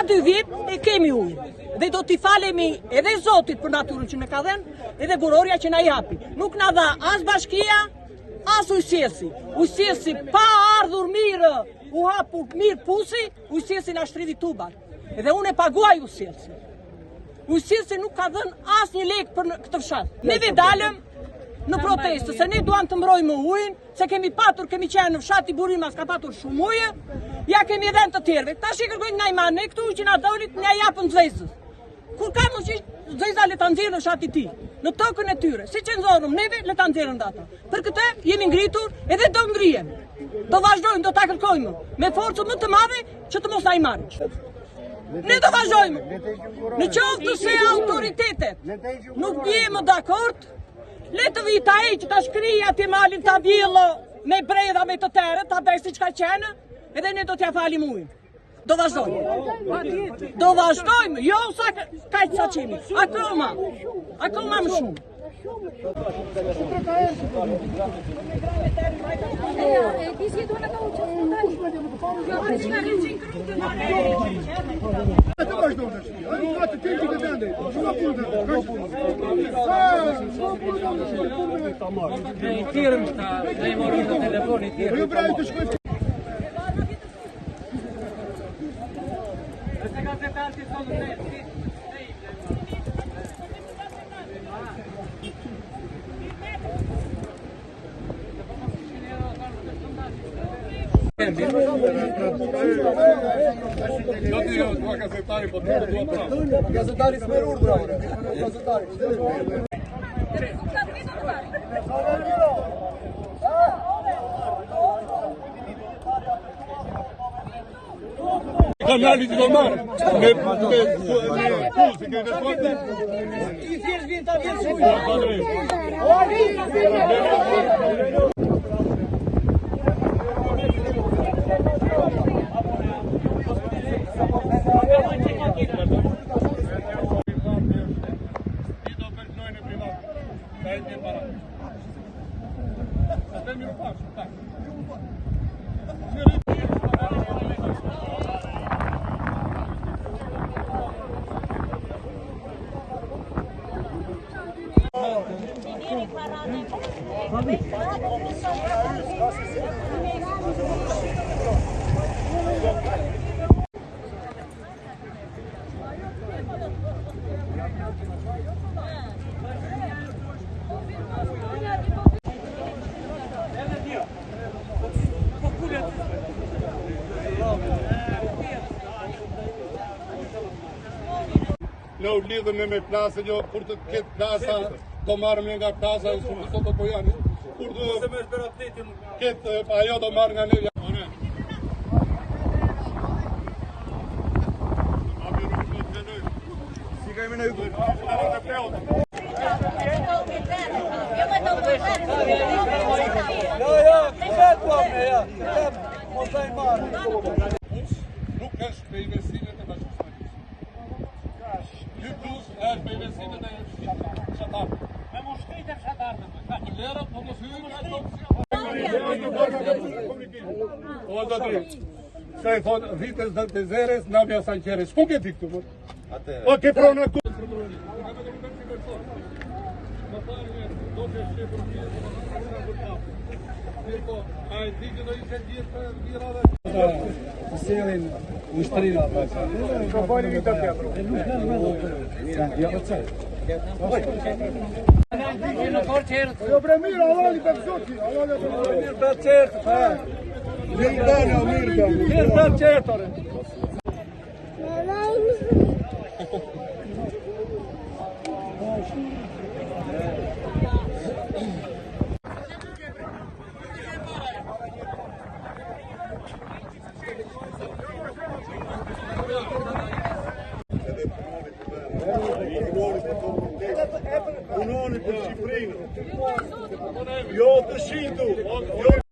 2 vjet e kemi ujë. Dhe do t'i falemi edhe Zotit për natyrën që në ka dhenë, edhe buroria që na i hapi. Nuk na dha as bashkia, as ujësjellsi. Ujësjellsi pa ardhur mirë, u hapu mirë pusi, ujësjellsi na shtridi tubat. Edhe unë e paguaj ujësjellsi. Ujësjellsi nuk ka dhënë as një lek për këtë fshat. Neve dalëm në protestë, se ne duam të mbrojmë ujin, se kemi qenë në fshat i Burimas, ka patur shumë ujë, ja kemi dhënë të tjerëve. Tash i kërkojnë nga imane, këtu që na dolit, nga japën Zvejzës. Kur ka mund që Zvejza le ta nxjerrë në fshatin e tij, në tokën e tyre, siç e nxorëm neve, le ta nxjerrën ata. Për këtë jemi ngritur edhe do ngrihem. Do vazhdojmë, do ta kërkojmë me forcë më të madhe që të mos na i marrin. Ne do vazhdojmë. Në qoftë se autoritetet nuk bjejmë dakord, le të vita ai që ta shkrij atje malin ta vjellë me bredha me të tërë, ta bëj siç ka qenë, edhe ne do t'ja falim ujin. Do vazhdojmë. Do vazhdojmë, jo sa kaq sa qemi. Akoma më shumë. Gazetari s'mer urdhra. Gazetari. Canali di domani. Ne u lidhëm me plasën, jo, kur të ketë plasa, do marrëm nga plasa, sot do po janë. Kur të ketë, ajo do marrë nga ne. Si ka ime në ju? Nuk është pe investimet e bashkësisë. Ky plus është pe investimet e fshatarëve. Me mushtritë e fshatarëve. Ka lera, po mos hyjmë ato. O zotëri. Sa i thon vites të zeres, navja Sanqeres. Ku ke ti këtu? Atë. O ke prona ku? Ai ditë do ishte gjithë virave. Selin ushtrina pastaj. Ka falë mi të teatro. Ja vetë. Në korçert. Jo premir, Allali të zoti, Allali të certë, pa. Mirë të certore. Punoni për Shqipërinë. Jo të shindu.